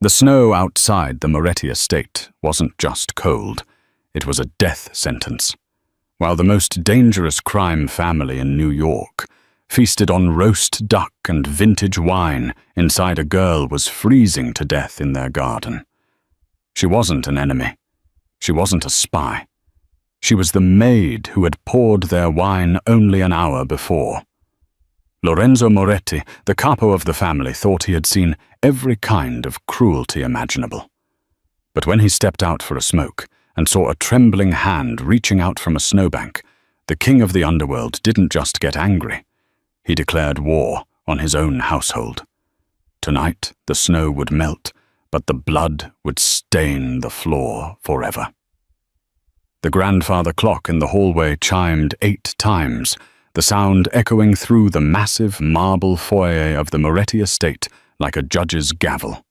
The snow outside the Moretti estate wasn't just cold, it was a death sentence. While the most dangerous crime family in New York feasted on roast duck and vintage wine inside a girl was freezing to death in their garden. She wasn't an enemy. She wasn't a spy. She was the maid who had poured their wine only an hour before. Lorenzo Moretti, the capo of the family, thought he had seen every kind of cruelty imaginable. But when he stepped out for a smoke and saw a trembling hand reaching out from a snowbank, the king of the underworld didn't just get angry. He declared war on his own household. Tonight, the snow would melt, but the blood would stain the floor forever. The grandfather clock in the hallway chimed 8 times, the sound echoing through the massive marble foyer of the Moretti estate like a judge's gavel.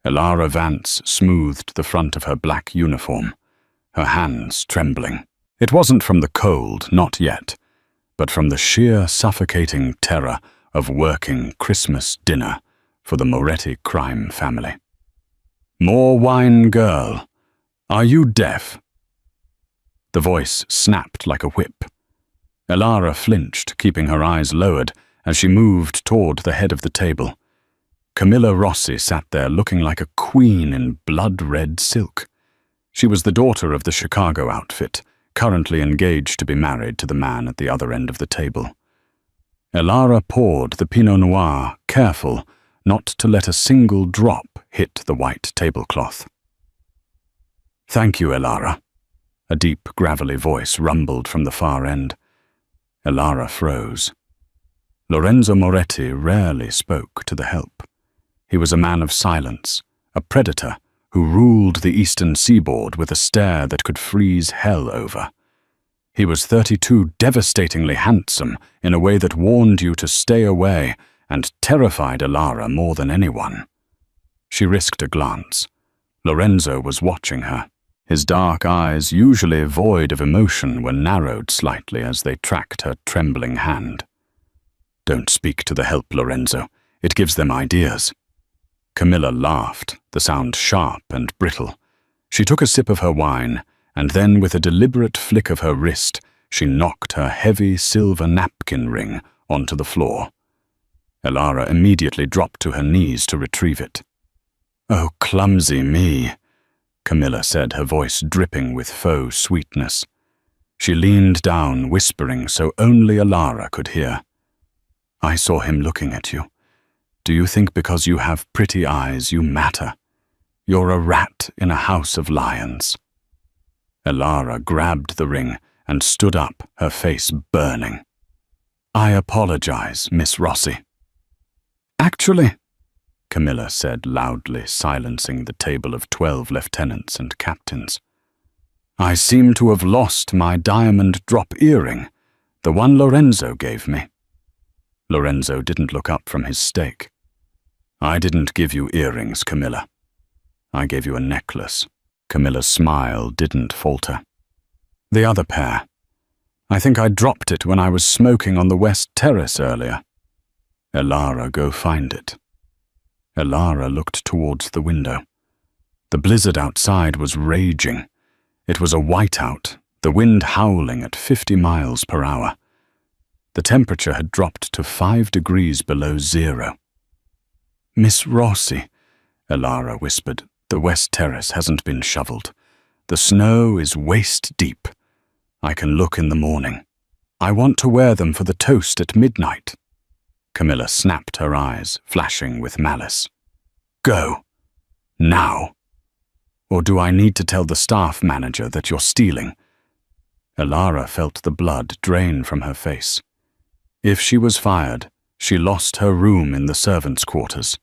Elara Vance smoothed the front of her black uniform, her hands trembling. It wasn't from the cold, not yet, but from the sheer suffocating terror of working Christmas dinner for the Moretti crime family. "More wine, girl. Are you deaf?" The voice snapped like a whip. Elara flinched, keeping her eyes lowered as she moved toward the head of the table. Camilla Rossi sat there looking like a queen in blood-red silk. She was the daughter of the Chicago outfit, currently engaged to be married to the man at the other end of the table. Elara poured the Pinot Noir, careful not to let a single drop hit the white tablecloth. "Thank you, Elara." A deep, gravelly voice rumbled from the far end. Elara froze. Lorenzo Moretti rarely spoke to the help. He was a man of silence, a predator who ruled the eastern seaboard with a stare that could freeze hell over. He was 32, devastatingly handsome in a way that warned you to stay away and terrified Elara more than anyone. She risked a glance. Lorenzo was watching her. His dark eyes, usually void of emotion, were narrowed slightly as they tracked her trembling hand. "Don't speak to the help, Lorenzo. It gives them ideas." Camilla laughed, the sound sharp and brittle. She took a sip of her wine, and then with a deliberate flick of her wrist, she knocked her heavy silver napkin ring onto the floor. Elara immediately dropped to her knees to retrieve it. "Oh, clumsy me," Camilla said, her voice dripping with faux sweetness. She leaned down, whispering so only Elara could hear. "I saw him looking at you. Do you think because you have pretty eyes you matter? You're a rat in a house of lions." Elara grabbed the ring and stood up, her face burning. "I apologize, Miss Rossi." "Actually," Camilla said loudly, silencing the table of 12 lieutenants and captains, "I seem to have lost my diamond drop earring, the one Lorenzo gave me." Lorenzo didn't look up from his steak. "I didn't give you earrings, Camilla. I gave you a necklace." Camilla's smile didn't falter. "The other pair. I think I dropped it when I was smoking on the West Terrace earlier." "Elara, go find it." Elara looked towards the window. The blizzard outside was raging. It was a whiteout, the wind howling at 50 miles per hour. The temperature had dropped to 5 degrees below zero. "Miss Rossi," Elara whispered, "the West Terrace hasn't been shoveled. The snow is waist deep. I can look in the morning. I want to wear them for the toast at midnight." Camilla snapped her eyes, flashing with malice. "Go. Now. Or do I need to tell the staff manager that you're stealing?" Elara felt the blood drain from her face. If she was fired, she lost her room in the servants' quarters.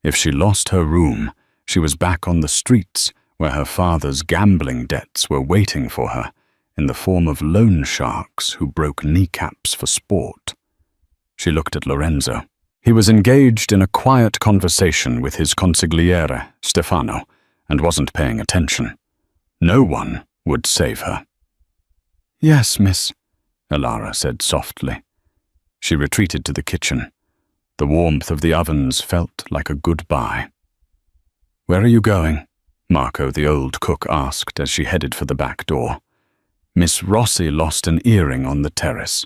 If she lost her room, she was back on the streets where her father's gambling debts were waiting for her in the form of loan sharks who broke kneecaps for sport. She looked at Lorenzo. He was engaged in a quiet conversation with his consigliere, Stefano, and wasn't paying attention. No one would save her. "Yes, miss," Elara said softly. She retreated to the kitchen. The warmth of the ovens felt like a goodbye. "Where are you going?" Marco, the old cook, asked as she headed for the back door. "Miss Rossi lost an earring on the terrace."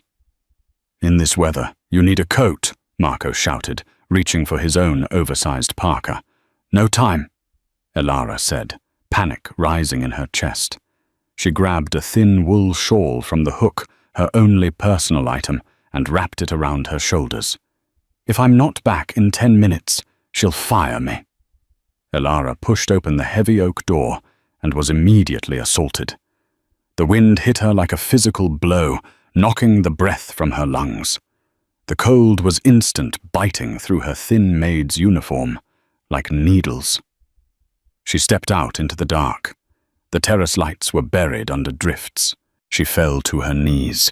"In this weather, you need a coat," Marco shouted, reaching for his own oversized parka. "No time," Elara said, panic rising in her chest. She grabbed a thin wool shawl from the hook, her only personal item, and wrapped it around her shoulders. "If I'm not back in 10 minutes, she'll fire me." Elara pushed open the heavy oak door and was immediately assaulted. The wind hit her like a physical blow, knocking the breath from her lungs. The cold was instant, biting through her thin maid's uniform, like needles. She stepped out into the dark. The terrace lights were buried under drifts. She fell to her knees,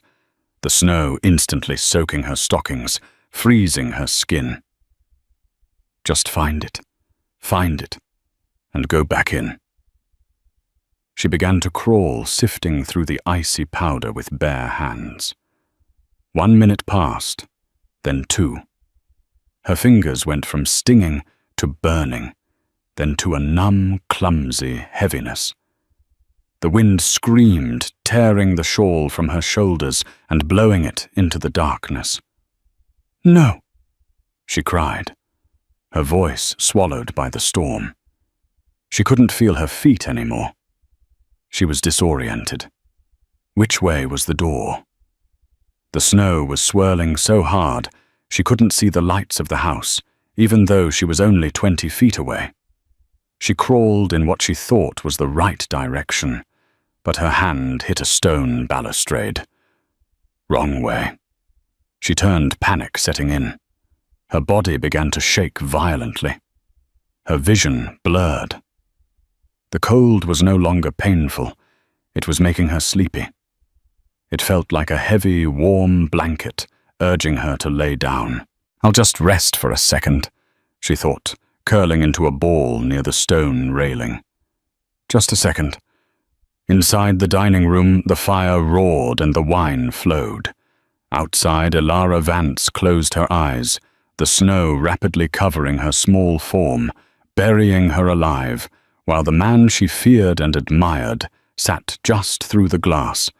the snow instantly soaking her stockings, freezing her skin. Just find it, and go back in. She began to crawl, sifting through the icy powder with bare hands. 1 minute passed, then 2. Her fingers went from stinging to burning, then to a numb, clumsy heaviness. The wind screamed, tearing the shawl from her shoulders and blowing it into the darkness. "No," she cried, her voice swallowed by the storm. She couldn't feel her feet anymore. She was disoriented. Which way was the door? The snow was swirling so hard she couldn't see the lights of the house, even though she was only 20 feet away. She crawled in what she thought was the right direction, but her hand hit a stone balustrade. Wrong way. She turned, panic setting in. Her body began to shake violently. Her vision blurred. The cold was no longer painful. It was making her sleepy. It felt like a heavy, warm blanket, urging her to lay down. "I'll just rest for a second," she thought, curling into a ball near the stone railing. Just a second. Inside the dining room, the fire roared and the wine flowed. Outside, Elara Vance closed her eyes, the snow rapidly covering her small form, burying her alive, while the man she feared and admired sat just through the glass,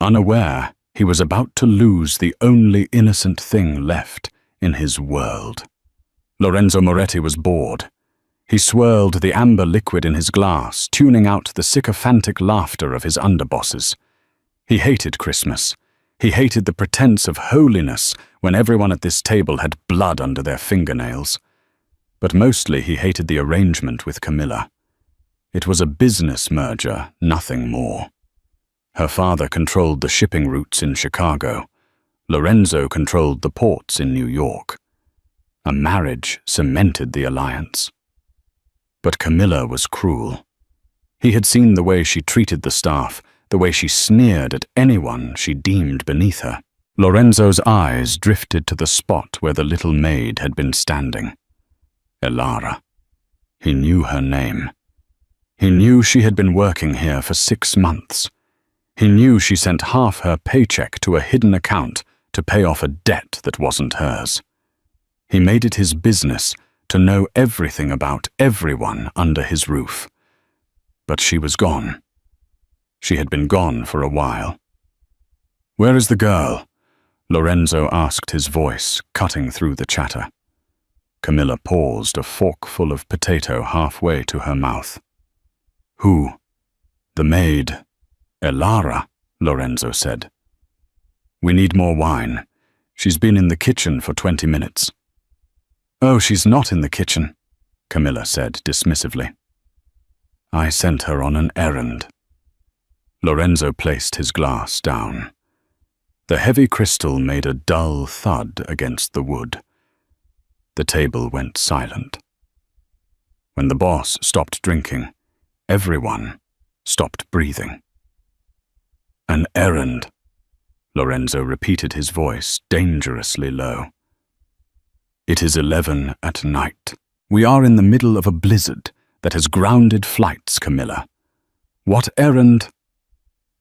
unaware he was about to lose the only innocent thing left in his world. Lorenzo Moretti was bored. He swirled the amber liquid in his glass, tuning out the sycophantic laughter of his underbosses. He hated Christmas. He hated the pretense of holiness when everyone at this table had blood under their fingernails. But mostly he hated the arrangement with Camilla. It was a business merger, nothing more. Her father controlled the shipping routes in Chicago. Lorenzo controlled the ports in New York. A marriage cemented the alliance. But Camilla was cruel. He had seen the way she treated the staff, the way she sneered at anyone she deemed beneath her. Lorenzo's eyes drifted to the spot where the little maid had been standing. Elara. He knew her name. He knew she had been working here for 6 months. He knew she sent half her paycheck to a hidden account to pay off a debt that wasn't hers. He made it his business to know everything about everyone under his roof. But she was gone. She had been gone for a while. "Where is the girl?" Lorenzo asked, his voice cutting through the chatter. Camilla paused, a forkful of potato halfway to her mouth. "Who?" "The maid." "Elara," Lorenzo said. "We need more wine. She's been in the kitchen for 20 minutes. "Oh, she's not in the kitchen," Camilla said dismissively. "I sent her on an errand." Lorenzo placed his glass down. The heavy crystal made a dull thud against the wood. The table went silent. When the boss stopped drinking, everyone stopped breathing. "An errand," Lorenzo repeated, his voice dangerously low. "It is 11 at night. We are in the middle of a blizzard that has grounded flights, Camilla. What errand?"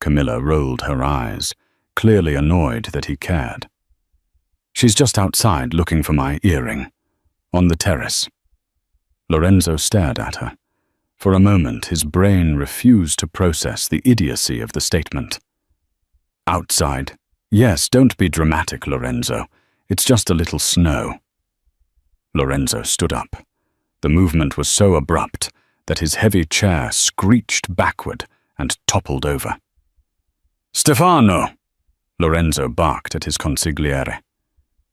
Camilla rolled her eyes, clearly annoyed that he cared. "She's just outside looking for my earring, on the terrace." Lorenzo stared at her, For a moment, his brain refused to process the idiocy of the statement. Outside. Yes, don't be dramatic, Lorenzo. It's just a little snow. Lorenzo stood up. The movement was so abrupt that his heavy chair screeched backward and toppled over. Stefano! Lorenzo barked at his consigliere.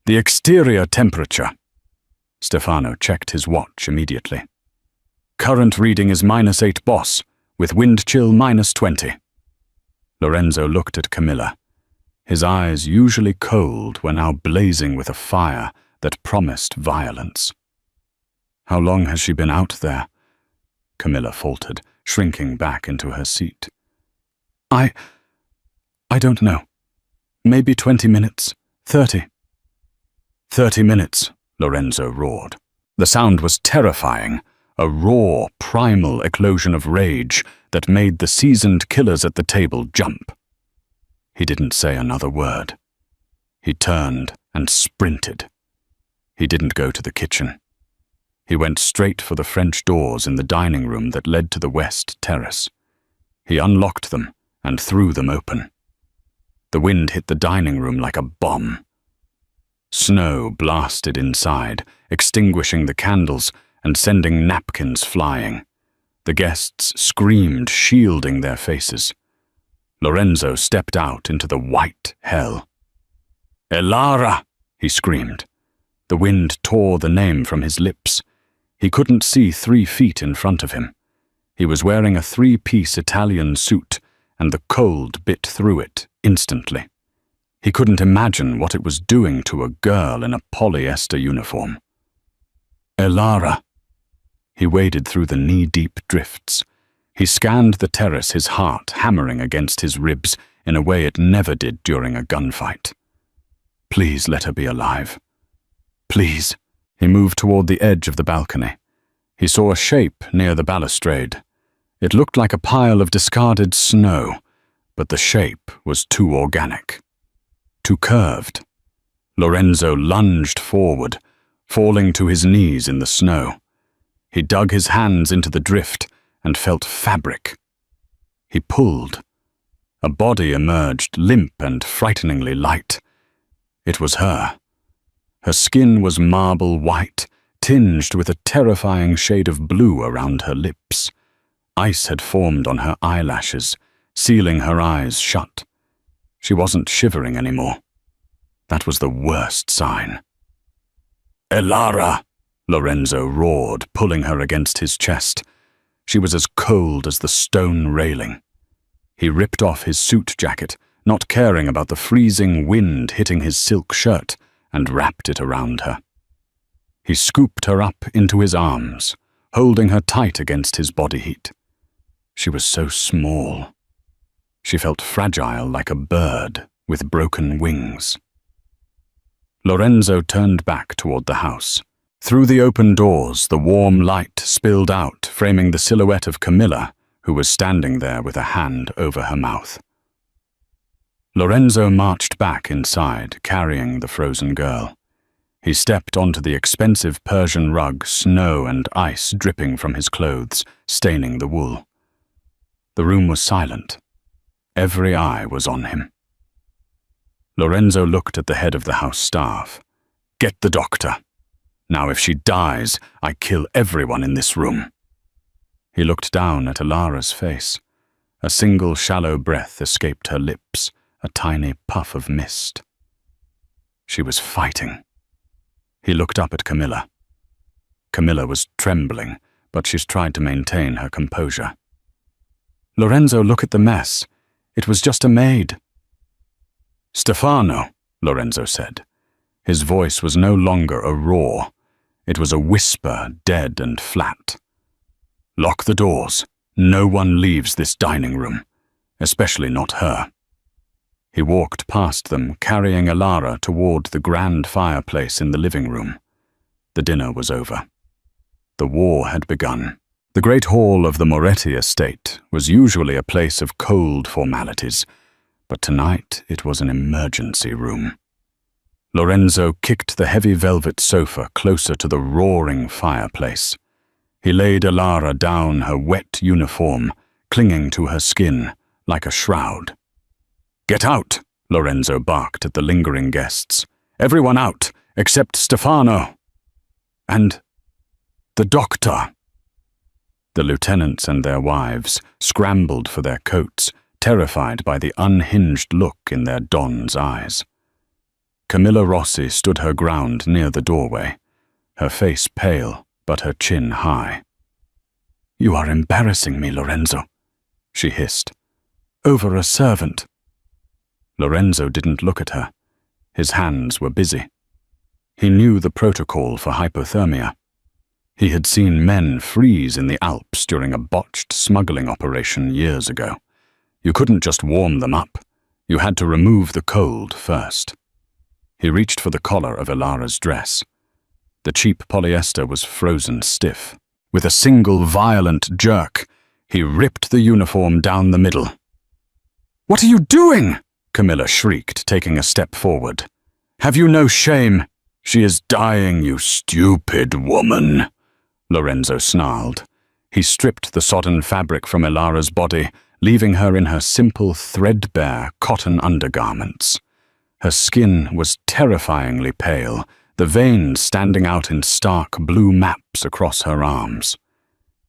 The exterior temperature. Stefano checked his watch immediately. Current reading is -8, boss, with wind chill -20. Lorenzo looked at Camilla. His eyes, usually cold, were now blazing with a fire that promised violence. How long has she been out there? Camilla faltered, shrinking back into her seat. I don't know. Maybe 20 minutes, 30. 30 minutes, Lorenzo roared. The sound was terrifying, a raw, primal eclosion of rage that made the seasoned killers at the table jump. He didn't say another word. He turned and sprinted. He didn't go to the kitchen. He went straight for the French doors in the dining room that led to the west terrace. He unlocked them and threw them open. The wind hit the dining room like a bomb. Snow blasted inside, extinguishing the candles and sending napkins flying. The guests screamed, shielding their faces. Lorenzo stepped out into the white hell. Elara! He screamed. The wind tore the name from his lips. He couldn't see 3 feet in front of him. He was wearing a 3-piece Italian suit, and the cold bit through it instantly. He couldn't imagine what it was doing to a girl in a polyester uniform. Elara! He waded through the knee-deep drifts. He scanned the terrace, his heart hammering against his ribs in a way it never did during a gunfight. Please let her be alive. Please. He moved toward the edge of the balcony. He saw a shape near the balustrade. It looked like a pile of discarded snow, but the shape was too organic, too curved. Lorenzo lunged forward, falling to his knees in the snow. He dug his hands into the drift and felt fabric. He pulled. A body emerged, limp and frighteningly light. It was her. Her skin was marble white, tinged with a terrifying shade of blue around her lips. Ice had formed on her eyelashes, sealing her eyes shut. She wasn't shivering anymore. That was the worst sign. Elara! Lorenzo roared, pulling her against his chest. She was as cold as the stone railing. He ripped off his suit jacket, not caring about the freezing wind hitting his silk shirt, and wrapped it around her. He scooped her up into his arms, holding her tight against his body heat. She was so small. She felt fragile like a bird with broken wings. Lorenzo turned back toward the house. Through the open doors, the warm light spilled out, framing the silhouette of Camilla, who was standing there with a hand over her mouth. Lorenzo marched back inside, carrying the frozen girl. He stepped onto the expensive Persian rug, snow and ice dripping from his clothes, staining the wool. The room was silent. Every eye was on him. Lorenzo looked at the head of the house staff. Get the doctor. Now if she dies, I kill everyone in this room. He looked down at Elara's face. A single shallow breath escaped her lips, a tiny puff of mist. She was fighting. He looked up at Camilla. Camilla was trembling, but she tried to maintain her composure. Lorenzo, look at the mess. It was just a maid. Stefano, Lorenzo said. His voice was no longer a roar. It was a whisper, dead and flat. Lock the doors. No one leaves this dining room, especially not her. He walked past them, carrying Elara toward the grand fireplace in the living room. The dinner was over. The war had begun. The great hall of the Moretti estate was usually a place of cold formalities, but tonight it was an emergency room. Lorenzo kicked the heavy velvet sofa closer to the roaring fireplace. He laid Alara down her wet uniform, clinging to her skin like a shroud. "Get out!" Lorenzo barked at the lingering guests. "Everyone out, except Stefano. And the doctor." The lieutenants and their wives scrambled for their coats, terrified by the unhinged look in their Don's eyes. Camilla Rossi stood her ground near the doorway, her face pale but her chin high. "You are embarrassing me, Lorenzo," she hissed. "Over a servant." Lorenzo didn't look at her. His hands were busy. He knew the protocol for hypothermia. He had seen men freeze in the Alps during a botched smuggling operation years ago. You couldn't just warm them up. You had to remove the cold first. He reached for the collar of Alara's dress. The cheap polyester was frozen stiff. With a single violent jerk, he ripped the uniform down the middle. "What are you doing?" Camilla shrieked, taking a step forward. "Have you no shame?" "She is dying, you stupid woman," Lorenzo snarled. He stripped the sodden fabric from Alara's body, leaving her in her simple, threadbare cotton undergarments. Her skin was terrifyingly pale, the veins standing out in stark blue maps across her arms.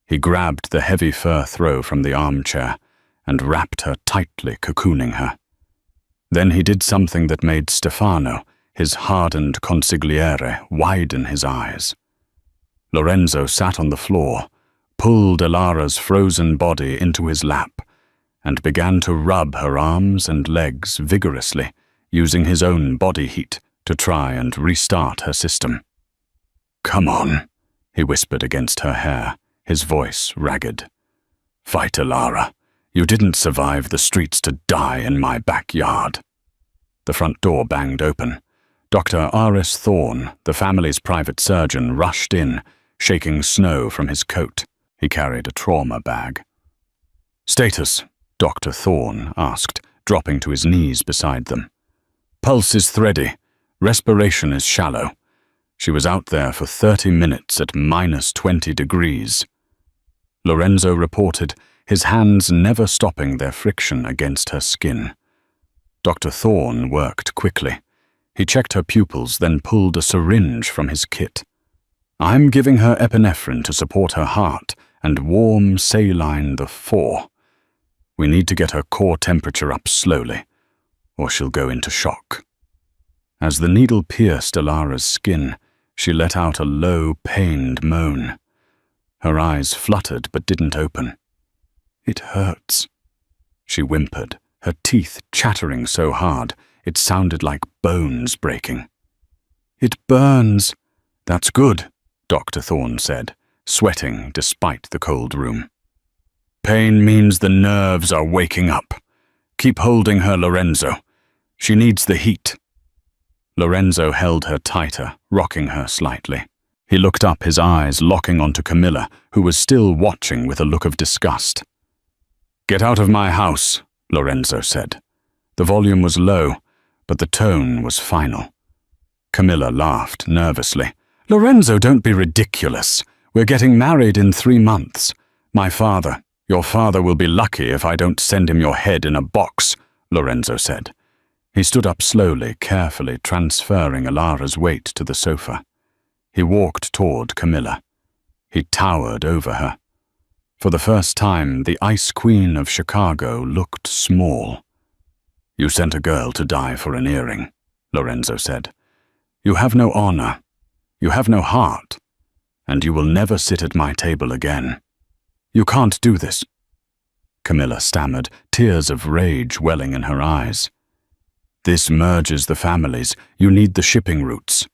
He grabbed the heavy fur throw from the armchair and wrapped her tightly, cocooning her. Then he did something that made Stefano, his hardened consigliere, widen his eyes. Lorenzo sat on the floor, pulled Alara's frozen body into his lap, and began to rub her arms and legs vigorously, using his own body heat to try and restart her system. "Come on," he whispered against her hair, his voice ragged. "Fight, Alara. You didn't survive the streets to die in my backyard." The front door banged open. Dr. Aris Thorne, the family's private surgeon, rushed in, shaking snow from his coat. He carried a trauma bag. "Status?" Dr. Thorne asked, dropping to his knees beside them. "Pulse is thready. Respiration is shallow. She was out there for 30 minutes at -20 degrees. Lorenzo reported, his hands never stopping their friction against her skin. Dr. Thorne worked quickly. He checked her pupils, then pulled a syringe from his kit. "I'm giving her epinephrine to support her heart and warm saline the 4. We need to get her core temperature up slowly, or she'll go into shock." As the needle pierced Alara's skin, she let out a low, pained moan. Her eyes fluttered but didn't open. "It hurts," she whimpered, her teeth chattering so hard it sounded like bones breaking. "It burns." "That's good," Dr. Thorne said, sweating despite the cold room. "Pain means the nerves are waking up. Keep holding her, Lorenzo. She needs the heat." Lorenzo held her tighter, rocking her slightly. He looked up, his eyes locking onto Camilla, who was still watching with a look of disgust. "Get out of my house," Lorenzo said. The volume was low, but the tone was final. Camilla laughed nervously. "Lorenzo, don't be ridiculous. We're getting married in 3 months. Your father will be lucky if I don't send him your head in a box," Lorenzo said. He stood up slowly, carefully transferring Alara's weight to the sofa. He walked toward Camilla. He towered over her. For the first time, the Ice Queen of Chicago looked small. "You sent a girl to die for an earring," Lorenzo said. "You have no honor. You have no heart. And you will never sit at my table again. You can't do this." Camilla stammered, tears of rage welling in her eyes. "This merges the families. You need the shipping routes."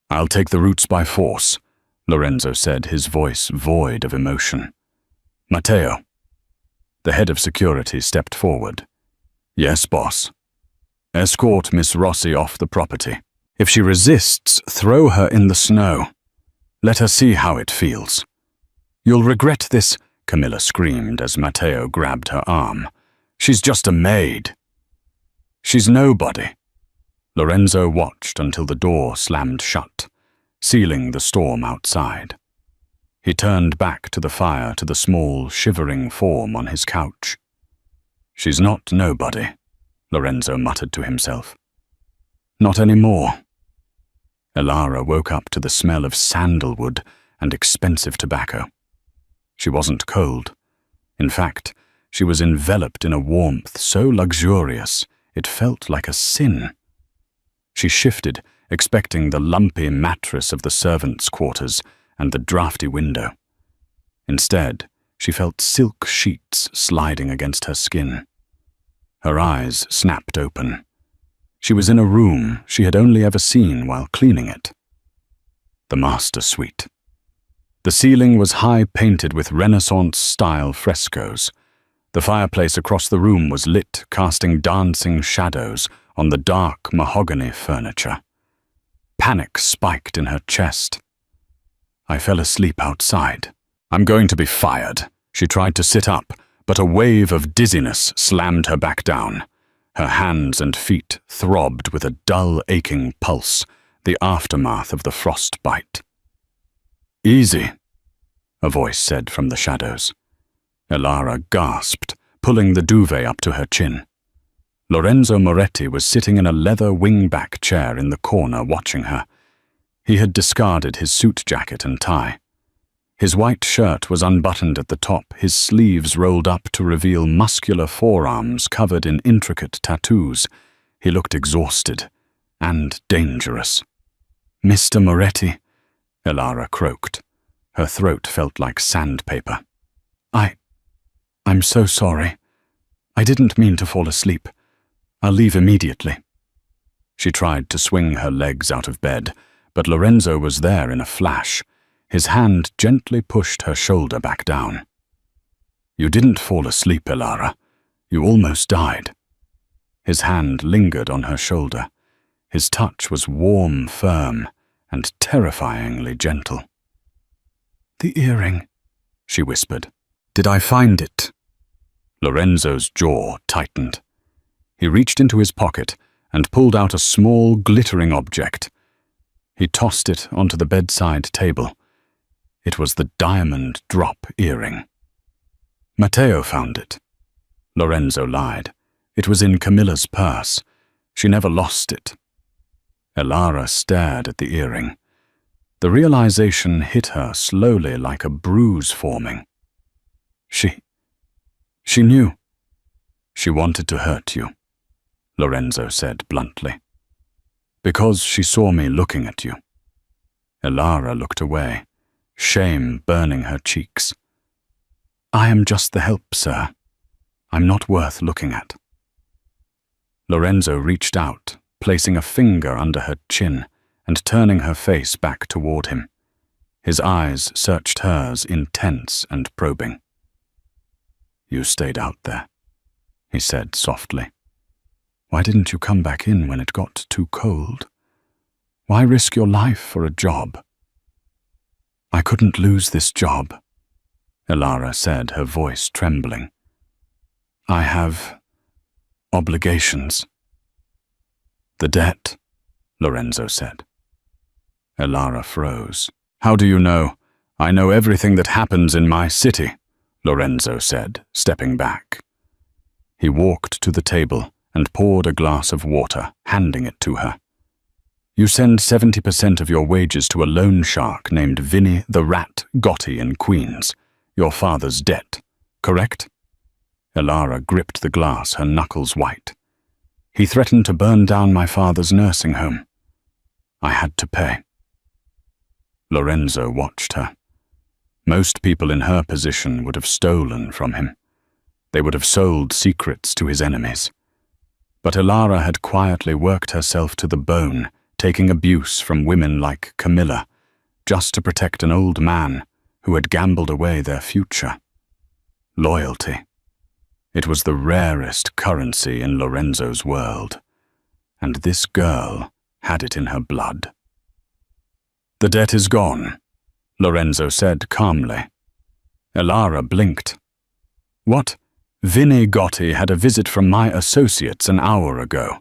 "I'll take the routes by force," Lorenzo said, his voice void of emotion. "Matteo." The head of security stepped forward. "Yes, boss." "Escort Miss Rossi off the property. If she resists, throw her in the snow. Let her see how it feels." "You'll regret this," Camilla screamed as Matteo grabbed her arm. "She's just a maid." "She's nobody." Lorenzo watched until the door slammed shut, sealing the storm outside. He turned back to the fire, to the small, shivering form on his couch. "She's not nobody," Lorenzo muttered to himself. "Not anymore." Elara woke up to the smell of sandalwood and expensive tobacco. She wasn't cold. In fact, she was enveloped in a warmth so luxurious it felt like a sin. She shifted, expecting the lumpy mattress of the servants' quarters and the drafty window. Instead, she felt silk sheets sliding against her skin. Her eyes snapped open. She was in a room she had only ever seen while cleaning it. The master suite. The ceiling was high-painted with Renaissance-style frescoes. The fireplace across the room was lit, casting dancing shadows on the dark mahogany furniture. Panic spiked in her chest. I fell asleep outside. "I'm going to be fired." She tried to sit up, but a wave of dizziness slammed her back down. Her hands and feet throbbed with a dull, aching pulse, the aftermath of the frostbite. "Easy," a voice said from the shadows. Elara gasped, pulling the duvet up to her chin. Lorenzo Moretti was sitting in a leather wingback chair in the corner watching her. He had discarded his suit jacket and tie. His white shirt was unbuttoned at the top, his sleeves rolled up to reveal muscular forearms covered in intricate tattoos. He looked exhausted and dangerous. "Mr. Moretti," Elara croaked. Her throat felt like sandpaper. I'm so sorry. I didn't mean to fall asleep. I'll leave immediately." She tried to swing her legs out of bed, but Lorenzo was there in a flash. His hand gently pushed her shoulder back down. "You didn't fall asleep, Elara. You almost died." His hand lingered on her shoulder. His touch was warm, firm, and terrifyingly gentle. "The earring," she whispered. "Did I find it?" Lorenzo's jaw tightened. He reached into his pocket and pulled out a small, glittering object. He tossed it onto the bedside table. It was the diamond drop earring. "Matteo found it." Lorenzo lied. "It was in Camilla's purse. She never lost it." Elara stared at the earring. The realization hit her slowly like a bruise forming. She knew. "She wanted to hurt you," Lorenzo said bluntly. "Because she saw me looking at you." Elara looked away, shame burning her cheeks. "I am just the help, sir. I'm not worth looking at." Lorenzo reached out, placing a finger under her chin and turning her face back toward him. His eyes searched hers, intense and probing. "You stayed out there," he said softly. "Why didn't you come back in when it got too cold? Why risk your life for a job?" "I couldn't lose this job," Elara said, her voice trembling. "I have obligations." "The debt," Lorenzo said. Elara froze. "How do you know? I know everything that happens in my city," Lorenzo said, stepping back. He walked to the table and poured a glass of water, handing it to her. "You send 70% of your wages to a loan shark named Vinny the Rat Gotti in Queens, your father's debt, correct?" Elara gripped the glass, her knuckles white. "He threatened to burn down my father's nursing home. I had to pay." Lorenzo watched her. Most people in her position would have stolen from him. They would have sold secrets to his enemies. But Elara had quietly worked herself to the bone, taking abuse from women like Camilla, just to protect an old man who had gambled away their future. Loyalty. It was the rarest currency in Lorenzo's world, and this girl had it in her blood. "The debt is gone," Lorenzo said calmly. Elara blinked. "What? Vinny Gotti had a visit from my associates an hour ago.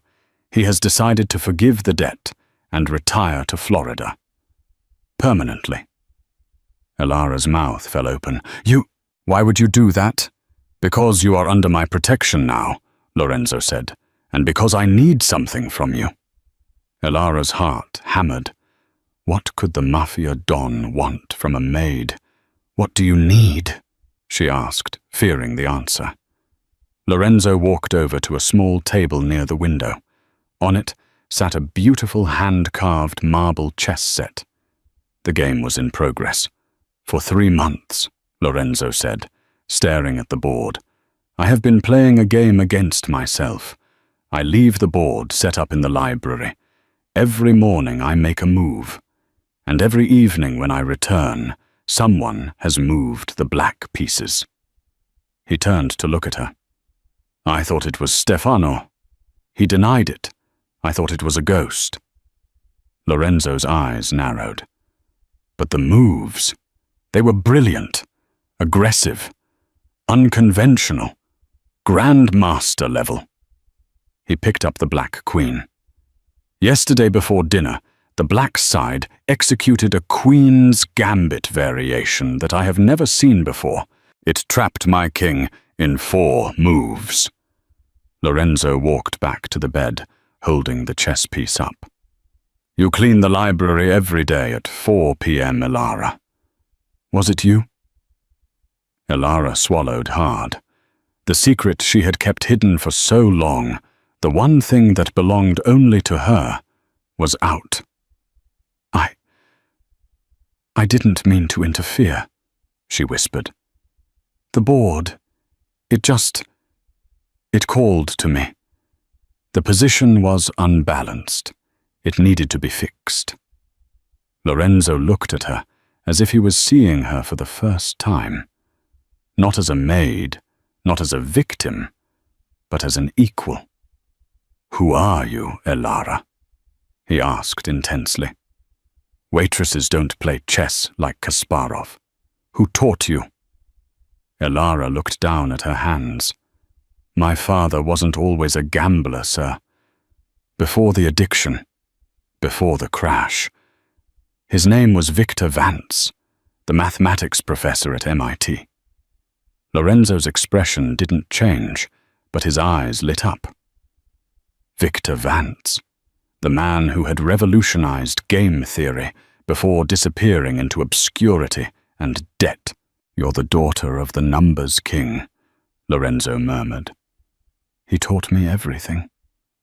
He has decided to forgive the debt and retire to Florida. Permanently." Elara's mouth fell open. Why would you do that? Because you are under my protection now, Lorenzo said, and because I need something from you. Elara's heart hammered. What could the Mafia Don want from a maid? What do you need? She asked, fearing the answer. Lorenzo walked over to a small table near the window. On it sat a beautiful hand-carved marble chess set. The game was in progress. For 3 months, Lorenzo said, staring at the board. I have been playing a game against myself. I leave the board set up in the library. Every morning I make a move. And every evening when I return, someone has moved the black pieces. He turned to look at her. I thought it was Stefano. He denied it. I thought it was a ghost. Lorenzo's eyes narrowed. But the moves, they were brilliant, aggressive, unconventional, grandmaster level. He picked up the black queen. Yesterday before dinner, the black side executed a queen's gambit variation that I have never seen before. It trapped my king in 4 moves. Lorenzo walked back to the bed, holding the chess piece up. You clean the library every day at 4 p.m., Elara. Was it you? Elara swallowed hard. The secret she had kept hidden for so long, the one thing that belonged only to her, was out. I didn't mean to interfere, she whispered. The board, it called to me. The position was unbalanced. It needed to be fixed. Lorenzo looked at her as if he was seeing her for the first time. Not as a maid, not as a victim, but as an equal. Who are you, Elara? He asked intensely. Waitresses don't play chess like Kasparov. Who taught you? Elara looked down at her hands. My father wasn't always a gambler, sir. Before the addiction, before the crash. His name was Victor Vance, the mathematics professor at MIT. Lorenzo's expression didn't change, but his eyes lit up. Victor Vance, the man who had revolutionized game theory before disappearing into obscurity and debt. You're the daughter of the numbers king, Lorenzo murmured. He taught me everything,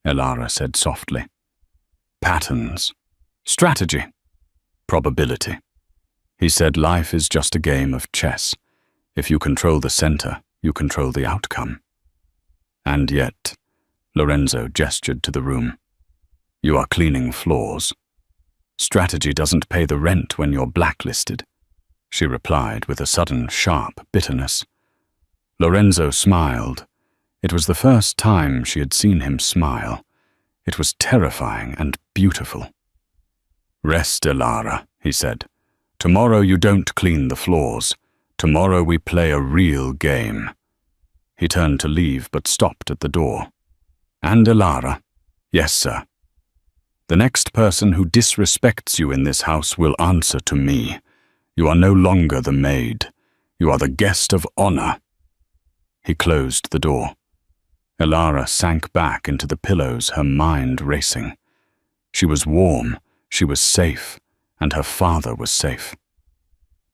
Elara said softly. Patterns, strategy, probability. He said life is just a game of chess. If you control the center, you control the outcome. And yet, Lorenzo gestured to the room. You are cleaning floors. Strategy doesn't pay the rent when you're blacklisted, she replied with a sudden sharp bitterness. Lorenzo smiled. It was the first time she had seen him smile. It was terrifying and beautiful. Rest, Elara, he said. Tomorrow you don't clean the floors. Tomorrow we play a real game. He turned to leave but stopped at the door. And Elara? Yes, sir. The next person who disrespects you in this house will answer to me. You are no longer the maid. You are the guest of honor. He closed the door. Elara sank back into the pillows, her mind racing. She was warm, she was safe, and her father was safe.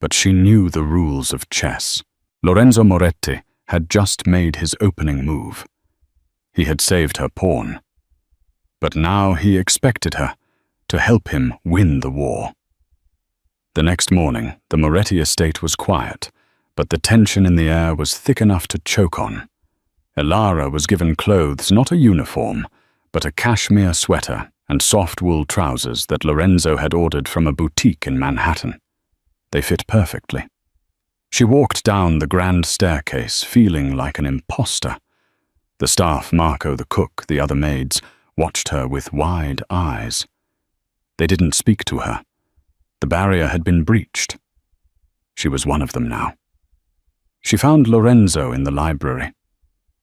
But she knew the rules of chess. Lorenzo Moretti had just made his opening move. He had saved her pawn. But now he expected her to help him win the war. The next morning, the Moretti estate was quiet, but the tension in the air was thick enough to choke on. Elara was given clothes, not a uniform, but a cashmere sweater and soft wool trousers that Lorenzo had ordered from a boutique in Manhattan. They fit perfectly. She walked down the grand staircase, feeling like an imposter. The staff, Marco the cook, the other maids, watched her with wide eyes. They didn't speak to her. The barrier had been breached. She was one of them now. She found Lorenzo in the library.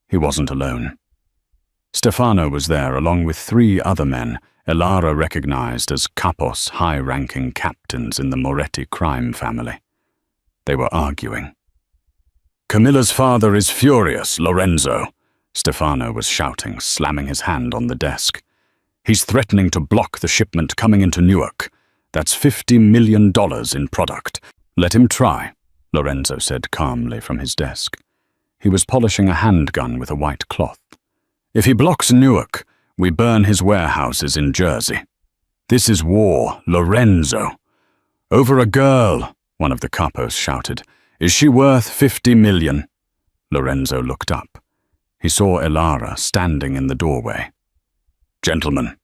He wasn't alone. Stefano was there along with 3 other men Elara recognized as Capos, high-ranking captains in the Moretti crime family. They were arguing. "Camilla's father is furious, Lorenzo," Stefano was shouting, slamming his hand on the desk. "He's threatening to block the shipment coming into Newark. That's $50 million in product." "Let him try," Lorenzo said calmly from his desk. He was polishing a handgun with a white cloth. "If he blocks Newark, we burn his warehouses in Jersey. This is war, Lorenzo." "Over a girl," one of the capos shouted. "Is she worth 50 million? Lorenzo looked up. He saw Elara standing in the doorway. "Gentlemen,"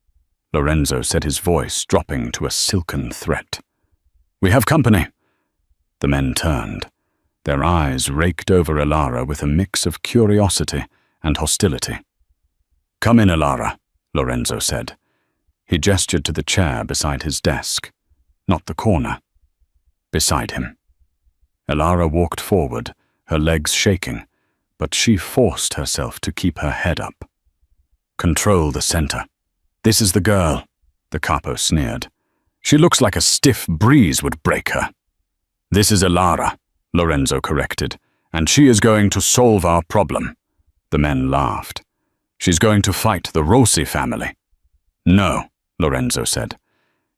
Lorenzo said, his voice dropping to a silken threat. "We have company." The men turned. Their eyes raked over Elara with a mix of curiosity and hostility. "Come in, Elara," Lorenzo said. He gestured to the chair beside his desk, not the corner. Beside him. Elara walked forward, her legs shaking, but she forced herself to keep her head up. "Control the center. This is the girl," the capo sneered. "She looks like a stiff breeze would break her." "This is Elara," Lorenzo corrected, "and she is going to solve our problem." The men laughed. "She's going to fight the Rossi family." "No," Lorenzo said.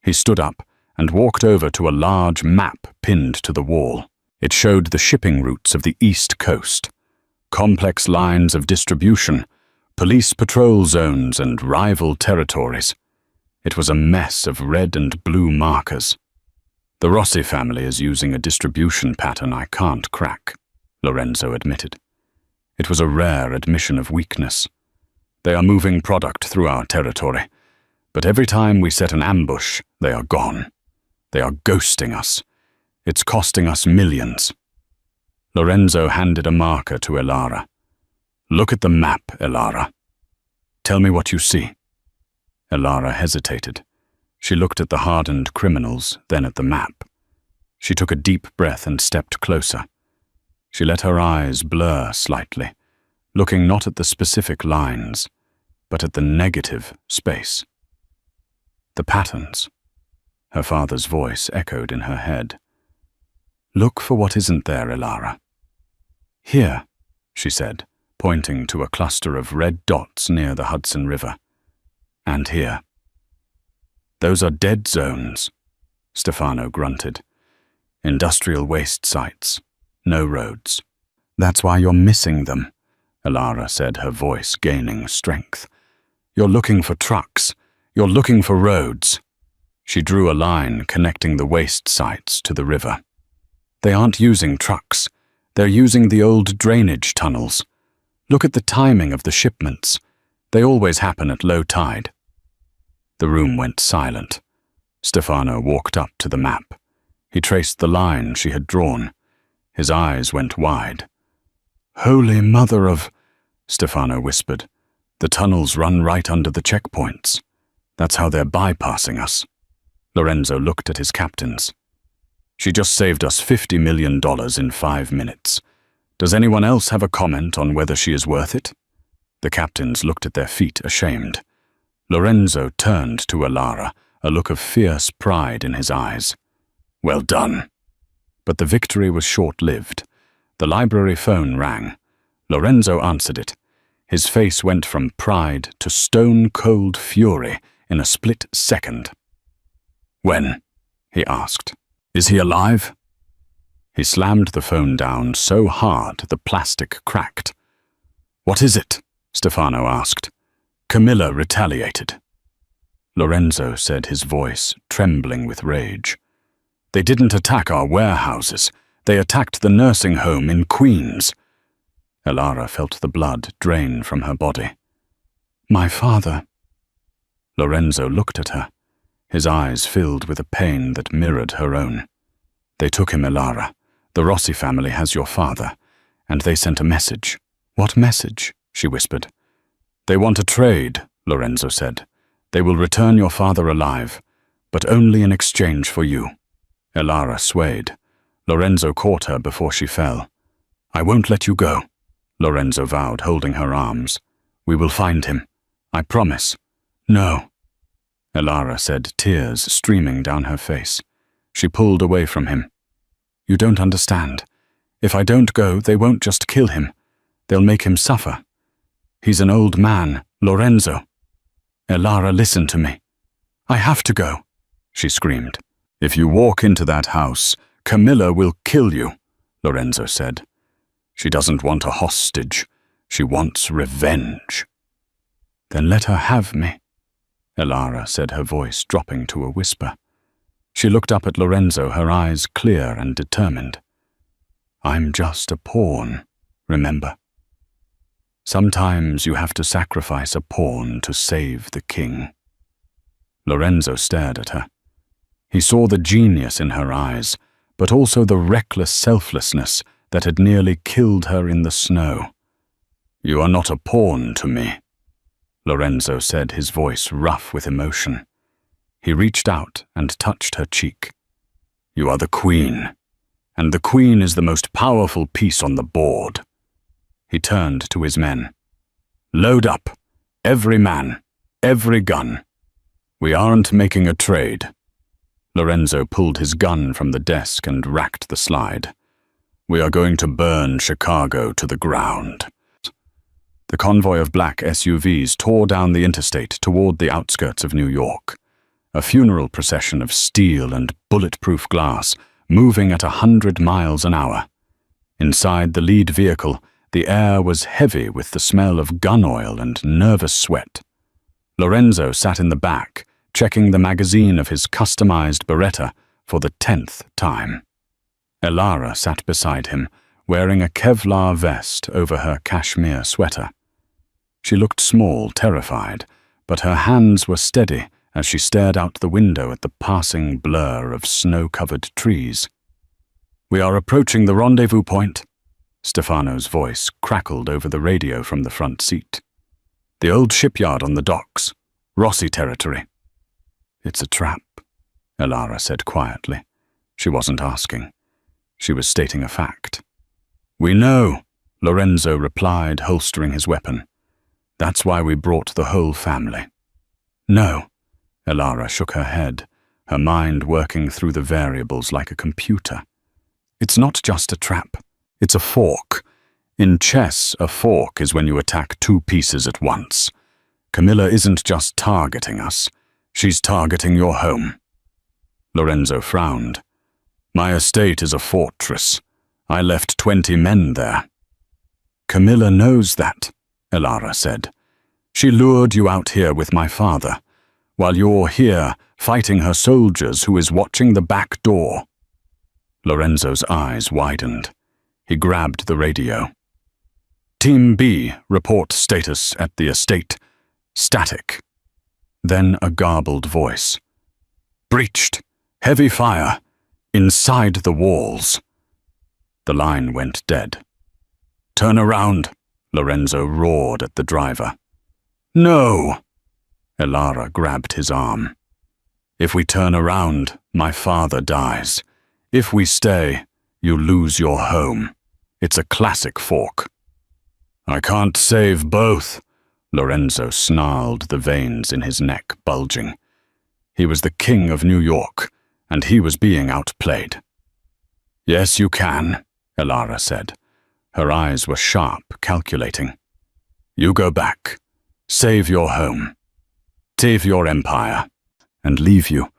He stood up and walked over to a large map pinned to the wall. It showed the shipping routes of the East Coast. Complex lines of distribution, police patrol zones and rival territories. It was a mess of red and blue markers. "The Rossi family is using a distribution pattern I can't crack," Lorenzo admitted. It was a rare admission of weakness. "They are moving product through our territory, but every time we set an ambush, they are gone. They are ghosting us. It's costing us millions." Lorenzo handed a marker to Elara. "Look at the map, Elara. Tell me what you see." Elara hesitated. She looked at the hardened criminals, then at the map. She took a deep breath and stepped closer. She let her eyes blur slightly, looking not at the specific lines, but at the negative space. "The patterns." Her father's voice echoed in her head. "Look for what isn't there, Elara." "Here," she said, pointing to a cluster of red dots near the Hudson River. "And here." "Those are dead zones," Stefano grunted. "Industrial waste sites. No roads." "That's why you're missing them," Elara said, her voice gaining strength. "You're looking for trucks. You're looking for roads." She drew a line connecting the waste sites to the river. "They aren't using trucks. They're using the old drainage tunnels. Look at the timing of the shipments. They always happen at low tide." The room went silent. Stefano walked up to the map. He traced the line she had drawn. His eyes went wide. "Holy Mother of..." Stefano whispered. "The tunnels run right under the checkpoints. That's how they're bypassing us." Lorenzo looked at his captains. "She just saved us $50 million in 5 minutes. Does anyone else have a comment on whether she is worth it?" The captains looked at their feet, ashamed. Lorenzo turned to Elara, a look of fierce pride in his eyes. "Well done." But the victory was short-lived. The library phone rang. Lorenzo answered it. His face went from pride to stone-cold fury in a split second. "When?" he asked. "Is he alive?" He slammed the phone down so hard the plastic cracked. "What is it?" Stefano asked. "Camilla retaliated." Lorenzo said, his voice trembling with rage. "They didn't attack our warehouses. They attacked the nursing home in Queens." Elara felt the blood drain from her body. "My father." Lorenzo looked at her, his eyes filled with a pain that mirrored her own. "They took him, Elara. The Rossi family has your father, and they sent a message." "What message?" she whispered. "They want a trade," Lorenzo said. "They will return your father alive, but only in exchange for you." Elara swayed. Lorenzo caught her before she fell. "I won't let you go," Lorenzo vowed, holding her arms. "We will find him. I promise." "No," Elara said, tears streaming down her face. She pulled away from him. You don't understand. If I don't go, they won't just kill him. They'll make him suffer. He's an old man, Lorenzo. Elara, listen to me. I have to go, she screamed. If you walk into that house, Camilla will kill you, Lorenzo said. She doesn't want a hostage. She wants revenge. Then let her have me, Elara said, her voice dropping to a whisper. She looked up at Lorenzo, her eyes clear and determined. I'm just a pawn, remember? Sometimes you have to sacrifice a pawn to save the king. Lorenzo stared at her. He saw the genius in her eyes, but also the reckless selflessness that had nearly killed her in the snow. You are not a pawn to me, Lorenzo said, his voice rough with emotion. He reached out and touched her cheek. You are the queen, and the queen is the most powerful piece on the board. He turned to his men. Load up, every man, every gun. We aren't making a trade. Lorenzo pulled his gun from the desk and racked the slide. We are going to burn Chicago to the ground. The convoy of black SUVs tore down the interstate toward the outskirts of New York. A funeral procession of steel and bulletproof glass, moving at 100 miles an hour. Inside the lead vehicle, the air was heavy with the smell of gun oil and nervous sweat. Lorenzo sat in the back, checking the magazine of his customized Beretta for the 10th time. Elara sat beside him, wearing a Kevlar vest over her cashmere sweater. She looked small, terrified, but her hands were steady as she stared out the window at the passing blur of snow-covered trees. We are approaching the rendezvous point. Stefano's voice crackled over the radio from the front seat. The old shipyard on the docks, Rossi territory. It's a trap, Elara said quietly. She wasn't asking. She was stating a fact. We know, Lorenzo replied, holstering his weapon. That's why we brought the whole family. No, Elara shook her head, her mind working through the variables like a computer. It's not just a trap. It's a fork. In chess, a fork is when you attack two pieces at once. Camilla isn't just targeting us. She's targeting your home. Lorenzo frowned. My estate is a fortress. I left 20 men there. Camilla knows that, Elara said. She lured you out here with my father, while you're here fighting her soldiers who is watching the back door. Lorenzo's eyes widened. He grabbed the radio. Team B, report status at the estate. Static. Then a garbled voice. Breached. Heavy fire. Inside the walls. The line went dead. Turn around, Lorenzo roared at the driver. No! Elara grabbed his arm. If we turn around, my father dies. If we stay, you lose your home. It's a classic fork. I can't save both, Lorenzo snarled, the veins in his neck bulging. He was the king of New York, and he was being outplayed. Yes, you can, Elara said. Her eyes were sharp, calculating. You go back. Save your home. Save your empire. And leave you.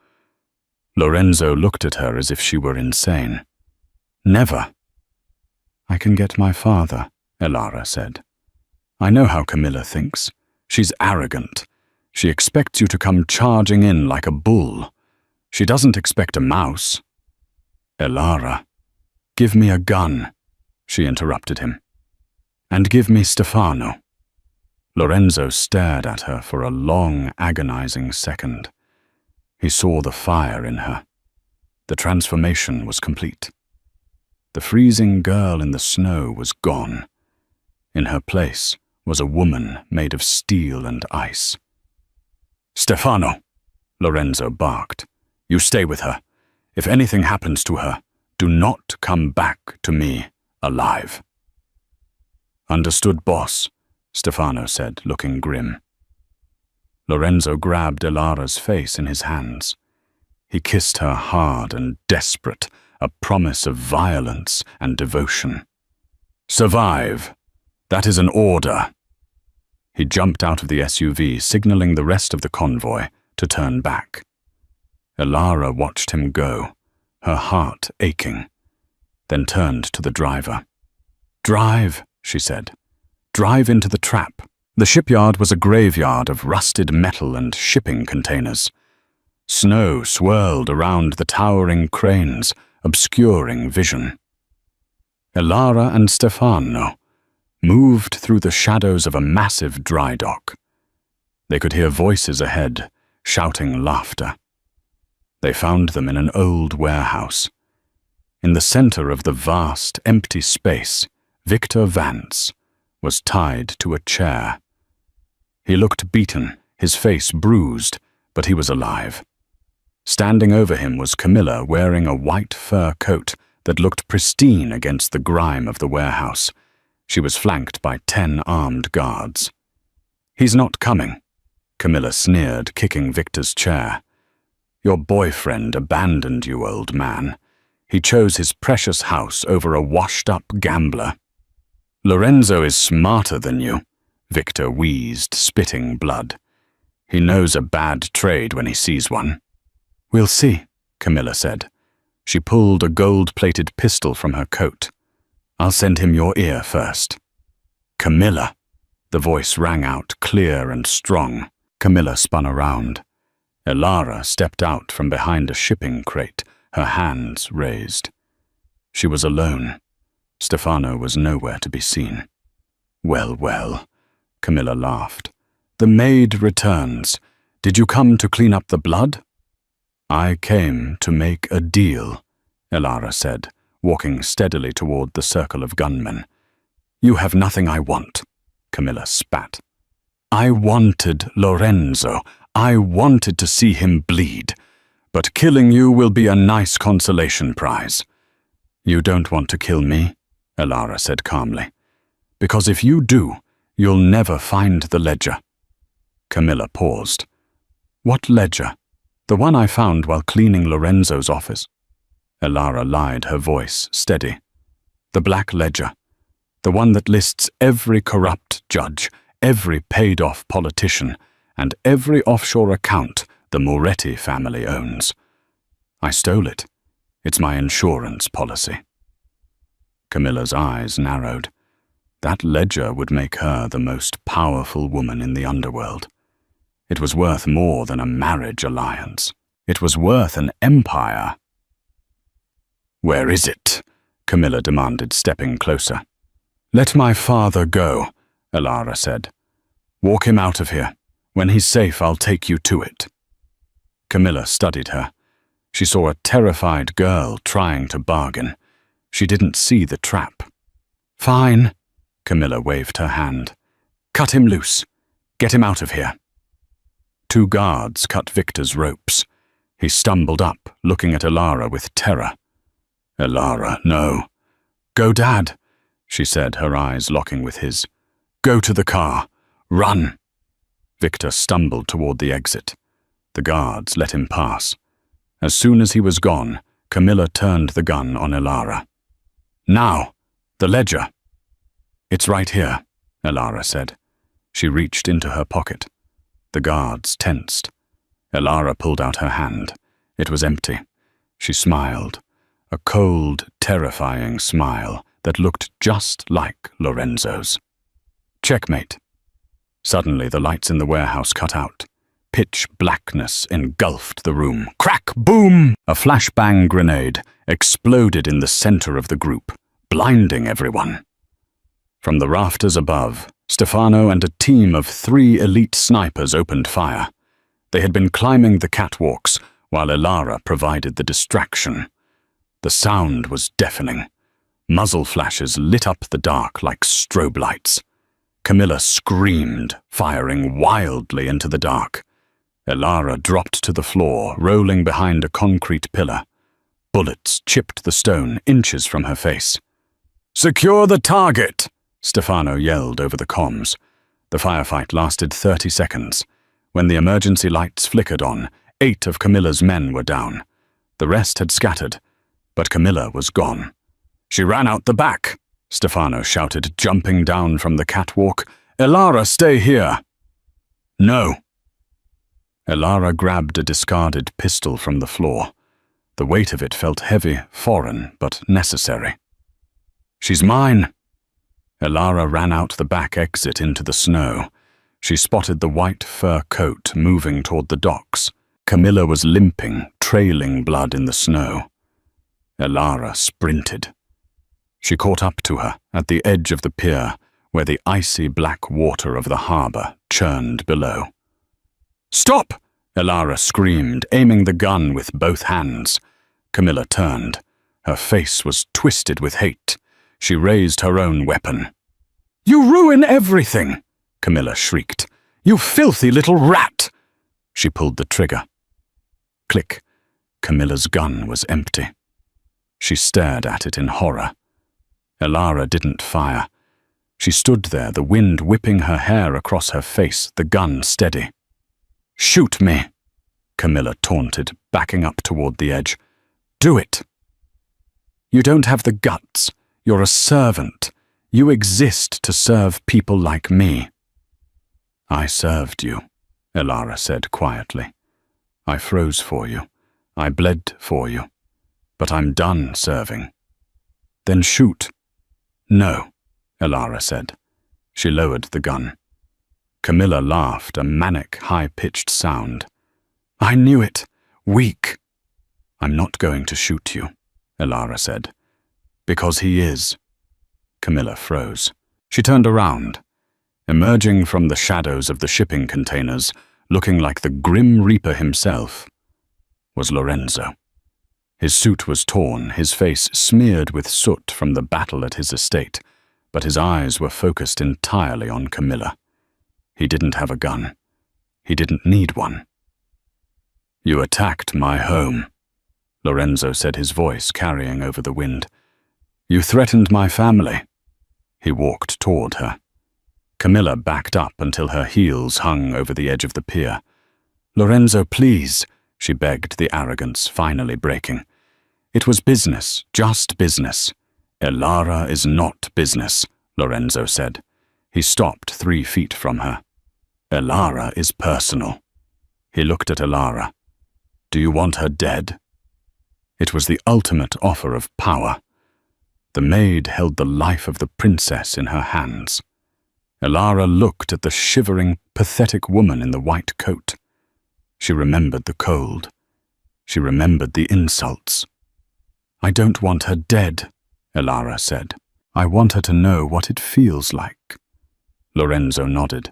Lorenzo looked at her as if she were insane. Never. I can get my father, Elara said. I know how Camilla thinks. She's arrogant. She expects you to come charging in like a bull. She doesn't expect a mouse. Elara, give me a gun, she interrupted him. And give me Stefano. Lorenzo stared at her for a long, agonizing second. He saw the fire in her. The transformation was complete. The freezing girl in the snow was gone. In her place was a woman made of steel and ice. Stefano, Lorenzo barked. You stay with her. If anything happens to her, do not come back to me alive. Understood, boss, Stefano said, looking grim. Lorenzo grabbed Elara's face in his hands. He kissed her hard and desperate, a promise of violence and devotion. "Survive! That is an order." He jumped out of the SUV, signaling the rest of the convoy to turn back. Elara watched him go, her heart aching, then turned to the driver. "Drive," she said. "Drive into the trap." The shipyard was a graveyard of rusted metal and shipping containers. Snow swirled around the towering cranes, obscuring vision. Elara and Stefano moved through the shadows of a massive dry dock. They could hear voices ahead, shouting laughter. They found them in an old warehouse. In the center of the vast, empty space, Victor Vance was tied to a chair. He looked beaten, his face bruised, but he was alive. Standing over him was Camilla, wearing a white fur coat that looked pristine against the grime of the warehouse. She was flanked by 10 armed guards. "He's not coming," Camilla sneered, kicking Victor's chair. "Your boyfriend abandoned you, old man. He chose his precious house over a washed-up gambler." "Lorenzo is smarter than you," Victor wheezed, spitting blood. "He knows a bad trade when he sees one." "We'll see," Camilla said. She pulled a gold-plated pistol from her coat. "I'll send him your ear first." "Camilla!" The voice rang out, clear and strong. Camilla spun around. Elara stepped out from behind a shipping crate, her hands raised. She was alone. Stefano was nowhere to be seen. "Well, well," Camilla laughed. "The maid returns. Did you come to clean up the blood?" "I came to make a deal," Elara said, walking steadily toward the circle of gunmen. "You have nothing I want," Camilla spat. "I wanted Lorenzo. I wanted to see him bleed. But killing you will be a nice consolation prize." "You don't want to kill me," Elara said calmly. "Because if you do, you'll never find the ledger." Camilla paused. "What ledger?" "The one I found while cleaning Lorenzo's office." Elara lied, her voice steady. "The black ledger. The one that lists every corrupt judge, every paid-off politician, and every offshore account the Moretti family owns. I stole it. It's my insurance policy." Camilla's eyes narrowed. That ledger would make her the most powerful woman in the underworld. It was worth more than a marriage alliance. It was worth an empire. "Where is it?" Camilla demanded, stepping closer. "Let my father go," Elara said. "Walk him out of here. When he's safe, I'll take you to it." Camilla studied her. She saw a terrified girl trying to bargain. She didn't see the trap. "Fine," Camilla waved her hand. "Cut him loose. Get him out of here." 2 guards cut Victor's ropes. He stumbled up, looking at Elara with terror. "Elara, no." "Go, Dad," she said, her eyes locking with his. "Go to the car. Run." Victor stumbled toward the exit. The guards let him pass. As soon as he was gone, Camilla turned the gun on Elara. "Now, the ledger." "It's right here," Elara said. She reached into her pocket. The guards tensed. Elara pulled out her hand. It was empty. She smiled. A cold, terrifying smile that looked just like Lorenzo's. "Checkmate." Suddenly, the lights in the warehouse cut out. Pitch blackness engulfed the room. Crack! Boom! A flashbang grenade exploded in the center of the group, blinding everyone. From the rafters above, Stefano and a team of 3 elite snipers opened fire. They had been climbing the catwalks while Elara provided the distraction. The sound was deafening. Muzzle flashes lit up the dark like strobe lights. Camilla screamed, firing wildly into the dark. Elara dropped to the floor, rolling behind a concrete pillar. Bullets chipped the stone inches from her face. "Secure the target!" Stefano yelled over the comms. The firefight lasted 30 seconds. When the emergency lights flickered on, 8 of Camilla's men were down. The rest had scattered. But Camilla was gone. "She ran out the back," Stefano shouted, jumping down from the catwalk. "Elara, stay here." "No." Elara grabbed a discarded pistol from the floor. The weight of it felt heavy, foreign, but necessary. "She's mine." Elara ran out the back exit into the snow. She spotted the white fur coat moving toward the docks. Camilla was limping, trailing blood in the snow. Elara sprinted. She caught up to her at the edge of the pier, where the icy black water of the harbor churned below. "Stop!" Elara screamed, aiming the gun with both hands. Camilla turned. Her face was twisted with hate. She raised her own weapon. "You ruin everything!" Camilla shrieked. "You filthy little rat!" She pulled the trigger. Click. Camilla's gun was empty. She stared at it in horror. Elara didn't fire. She stood there, the wind whipping her hair across her face, the gun steady. "Shoot me," Camilla taunted, backing up toward the edge. "Do it." "You don't have the guts. You're a servant. You exist to serve people like me." "I served you," Elara said quietly. "I froze for you. I bled for you. But I'm done serving." "Then shoot." "No," Elara said. She lowered the gun. Camilla laughed, a manic, high-pitched sound. "I knew it. Weak." "I'm not going to shoot you," Elara said. "Because he is." Camilla froze. She turned around. Emerging from the shadows of the shipping containers, looking like the Grim Reaper himself, was Lorenzo. His suit was torn, his face smeared with soot from the battle at his estate, but his eyes were focused entirely on Camilla. He didn't have a gun. He didn't need one. "You attacked my home," Lorenzo said, his voice carrying over the wind. "You threatened my family." He walked toward her. Camilla backed up until her heels hung over the edge of the pier. "Lorenzo, please," she begged, the arrogance finally breaking. "It was business, just business." "Elara is not business," Lorenzo said. He stopped 3 feet from her. "Elara is personal." He looked at Elara. "Do you want her dead?" It was the ultimate offer of power. The maid held the life of the princess in her hands. Elara looked at the shivering, pathetic woman in the white coat. She remembered the cold. She remembered the insults. "I don't want her dead," Elara said. "I want her to know what it feels like." Lorenzo nodded.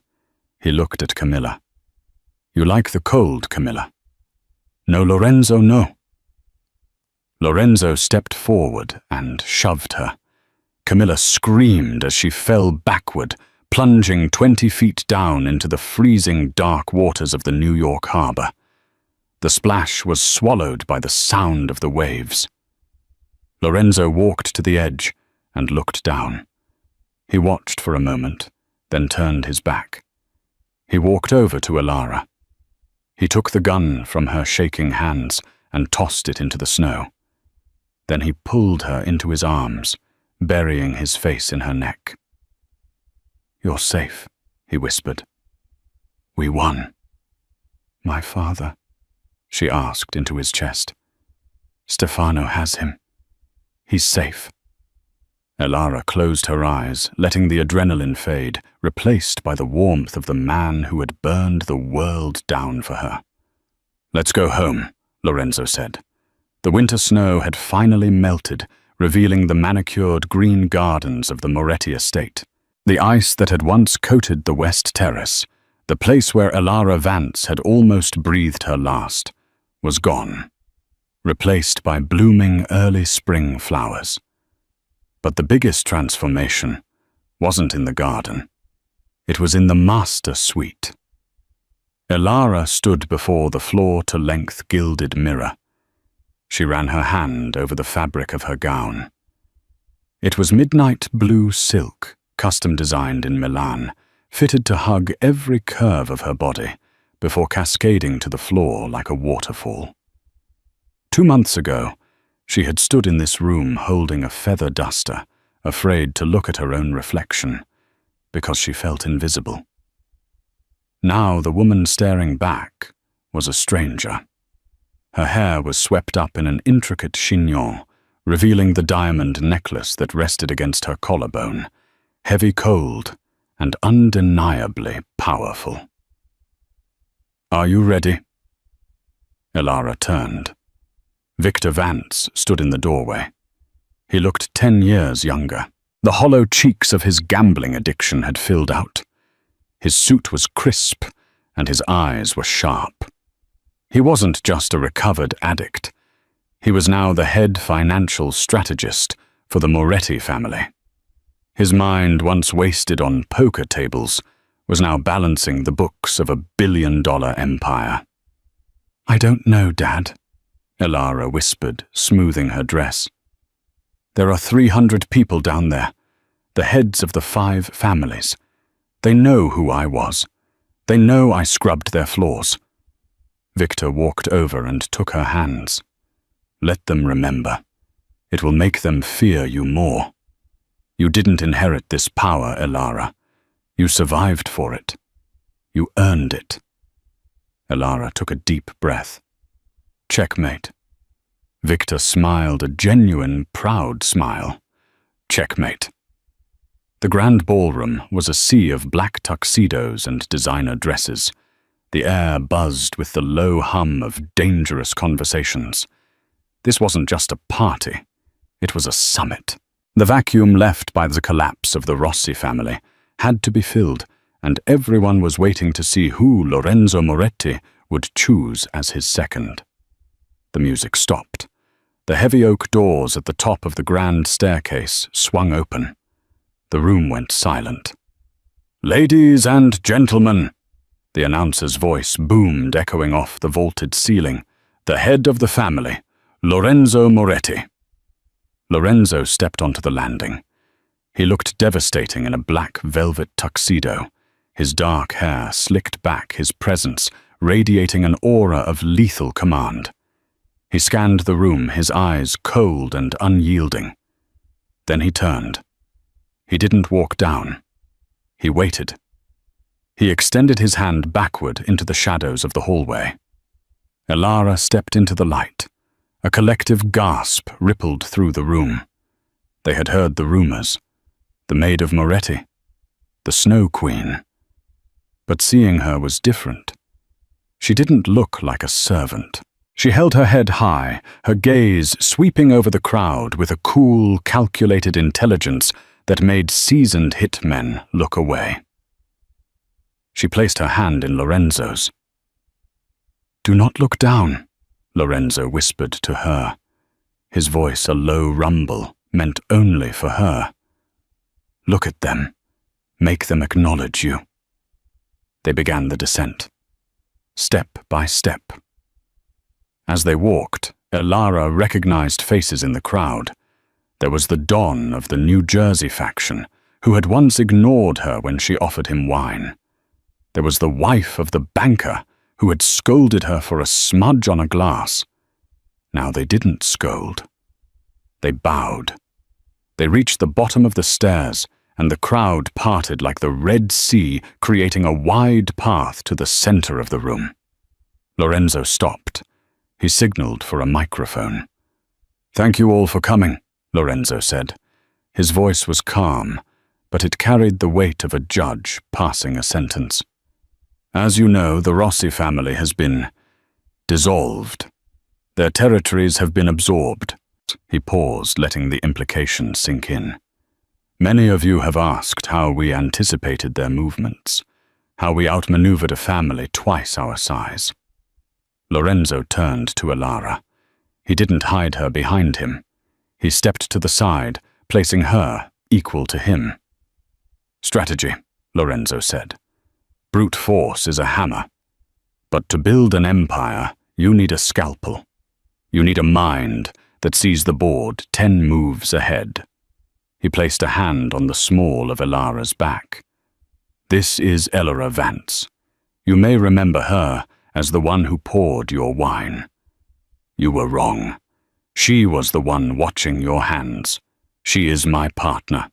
He looked at Camilla. "You like the cold, Camilla?" "No, Lorenzo, no." Lorenzo stepped forward and shoved her. Camilla screamed as she fell backward, plunging 20 feet down into the freezing dark waters of the New York harbor. The splash was swallowed by the sound of the waves. Lorenzo walked to the edge and looked down. He watched for a moment, then turned his back. He walked over to Elara. He took the gun from her shaking hands and tossed it into the snow. Then he pulled her into his arms, burying his face in her neck. "You're safe," he whispered. "We won." "My father?" she asked into his chest. "Stefano has him. He's safe." Elara closed her eyes, letting the adrenaline fade, replaced by the warmth of the man who had burned the world down for her. "Let's go home," Lorenzo said. The winter snow had finally melted, revealing the manicured green gardens of the Moretti estate. The ice that had once coated the West Terrace, the place where Elara Vance had almost breathed her last, was gone, replaced by blooming early spring flowers. But the biggest transformation wasn't in the garden. It was in the master suite. Elara stood before the floor-to-length gilded mirror. She ran her hand over the fabric of her gown. It was midnight blue silk, custom-designed in Milan, fitted to hug every curve of her body before cascading to the floor like a waterfall. 2 months ago, She had stood in this room holding a feather duster, afraid to look at her own reflection, because she felt invisible. Now the woman staring back was a stranger. Her hair was swept up in an intricate chignon, revealing the diamond necklace that rested against her collarbone, heavy cold and undeniably powerful. "Are you ready?" Elara turned. Victor Vance stood in the doorway. He looked 10 years younger. The hollow cheeks of his gambling addiction had filled out. His suit was crisp, and his eyes were sharp. He wasn't just a recovered addict. He was now the head financial strategist for the Moretti family. His mind, once wasted on poker tables, was now balancing the books of a billion-dollar empire. "I don't know, Dad," Elara whispered, smoothing her dress. "There are 300 people down there, the heads of the 5 families. They know who I was. They know I scrubbed their floors." Victor walked over and took her hands. "Let them remember. It will make them fear you more. You didn't inherit this power, Elara. You survived for it. You earned it." Elara took a deep breath. "Checkmate." Victor smiled a genuine, proud smile. "Checkmate." The grand ballroom was a sea of black tuxedos and designer dresses. The air buzzed with the low hum of dangerous conversations. This wasn't just a party. It was a summit. The vacuum left by the collapse of the Rossi family had to be filled, and everyone was waiting to see who Lorenzo Moretti would choose as his second. The music stopped. The heavy oak doors at the top of the grand staircase swung open. The room went silent. "Ladies and gentlemen," the announcer's voice boomed, echoing off the vaulted ceiling, "the head of the family, Lorenzo Moretti." Lorenzo stepped onto the landing. He looked devastating in a black velvet tuxedo, his dark hair slicked back, his presence radiating an aura of lethal command. He scanned the room, his eyes cold and unyielding. Then he turned. He didn't walk down. He waited. He extended his hand backward into the shadows of the hallway. Elara stepped into the light. A collective gasp rippled through the room. They had heard the rumors. The Maid of Moretti. The Snow Queen. But seeing her was different. She didn't look like a servant. She held her head high, her gaze sweeping over the crowd with a cool, calculated intelligence that made seasoned hitmen look away. She placed her hand in Lorenzo's. "Do not look down," Lorenzo whispered to her, his voice a low rumble meant only for her. "Look at them. Make them acknowledge you." They began the descent, step by step. As they walked, Elara recognized faces in the crowd. There was the Don of the New Jersey faction, who had once ignored her when she offered him wine. There was the wife of the banker, who had scolded her for a smudge on a glass. Now they didn't scold. They bowed. They reached the bottom of the stairs, and the crowd parted like the Red Sea, creating a wide path to the center of the room. Lorenzo stopped. He signaled for a microphone. "Thank you all for coming," Lorenzo said. His voice was calm, but it carried the weight of a judge passing a sentence. "As you know, the Rossi family has been dissolved. Their territories have been absorbed." He paused, letting the implication sink in. "Many of you have asked how we anticipated their movements, how we outmaneuvered a family twice our size." Lorenzo turned to Elara. He didn't hide her behind him. He stepped to the side, placing her equal to him. "Strategy," Lorenzo said. "Brute force is a hammer. But to build an empire, you need a scalpel. You need a mind that sees the board 10 moves ahead." He placed a hand on the small of Elara's back. "This is Elara Vance. You may remember her as the one who poured your wine. You were wrong. She was the one watching your hands. She is my partner.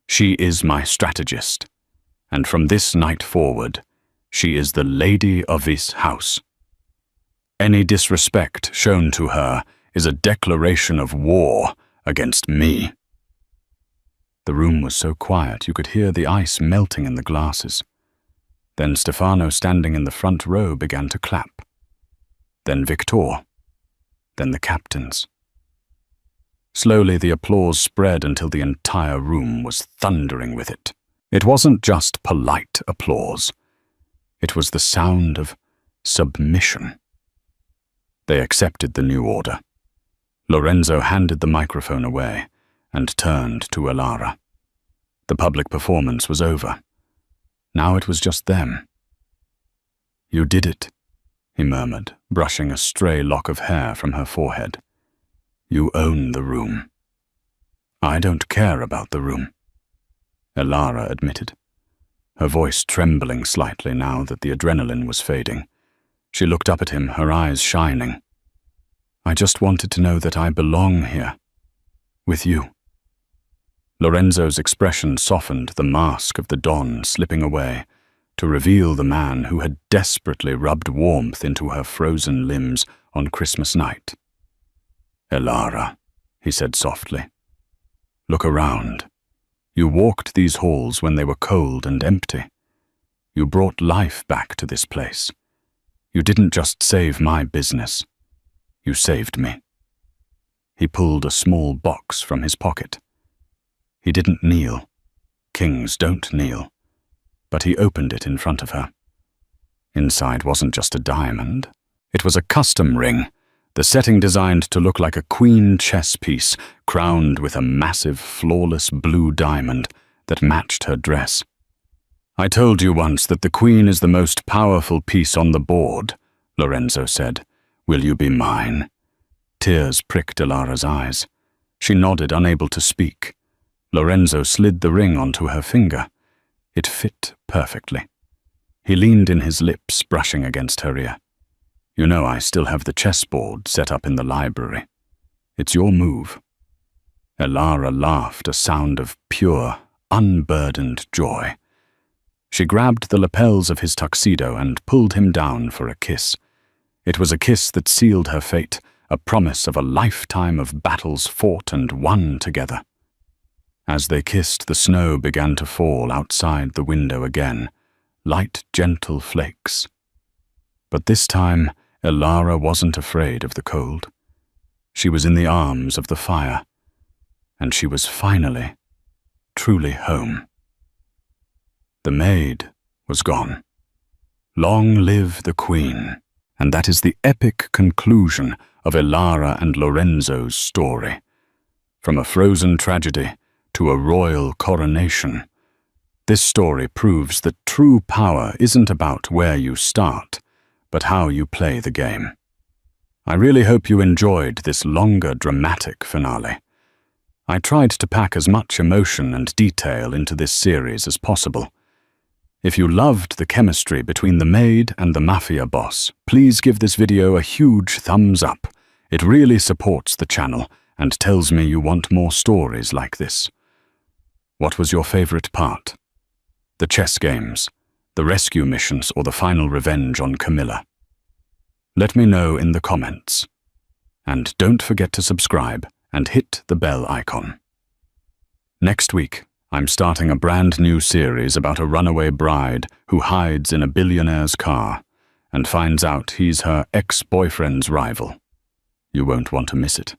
She is my strategist. And from this night forward, she is the lady of this house. Any disrespect shown to her is a declaration of war against me." The room was so quiet you could hear the ice melting in the glasses. Then Stefano, standing in the front row, began to clap. Then Victor. Then the captains. Slowly the applause spread until the entire room was thundering with it. It wasn't just polite applause. It was the sound of submission. They accepted the new order. Lorenzo handed the microphone away and turned to Elara. The public performance was over. Now it was just them. "You did it," he murmured, brushing a stray lock of hair from her forehead. "You own the room." "I don't care about the room," Elara admitted, her voice trembling slightly now that the adrenaline was fading. She looked up at him, her eyes shining. "I just wanted to know that I belong here, with you." Lorenzo's expression softened, the mask of the Don slipping away, to reveal the man who had desperately rubbed warmth into her frozen limbs on Christmas night. "Elara," he said softly, "look around. You walked these halls when they were cold and empty. You brought life back to this place. You didn't just save my business. You saved me." He pulled a small box from his pocket. He didn't kneel. Kings don't kneel. But he opened it in front of her. Inside wasn't just a diamond. It was a custom ring, the setting designed to look like a queen chess piece, crowned with a massive, flawless blue diamond that matched her dress. "I told you once that the queen is the most powerful piece on the board," Lorenzo said. "Will you be mine?" Tears pricked Elara's eyes. She nodded, unable to speak. Lorenzo slid the ring onto her finger. It fit perfectly. He leaned in his lips, brushing against her ear. "You know I still have the chessboard set up in the library. It's your move." Elara laughed, a sound of pure, unburdened joy. She grabbed the lapels of his tuxedo and pulled him down for a kiss. It was a kiss that sealed her fate, a promise of a lifetime of battles fought and won together. As they kissed, the snow began to fall outside the window again, light, gentle flakes. But this time, Elara wasn't afraid of the cold. She was in the arms of the fire, and she was finally, truly home. The maid was gone. Long live the queen. And that is the epic conclusion of Elara and Lorenzo's story. From a frozen tragedy to a royal coronation, this story proves that true power isn't about where you start, but how you play the game. I really hope you enjoyed this longer, dramatic finale. I tried to pack as much emotion and detail into this series as possible. If you loved the chemistry between the maid and the mafia boss, please give this video a huge thumbs up. It really supports the channel and tells me you want more stories like this. What was your favorite part? The chess games, the rescue missions, or the final revenge on Camilla? Let me know in the comments. And don't forget to subscribe and hit the bell icon. Next week, I'm starting a brand new series about a runaway bride who hides in a billionaire's car and finds out he's her ex-boyfriend's rival. You won't want to miss it.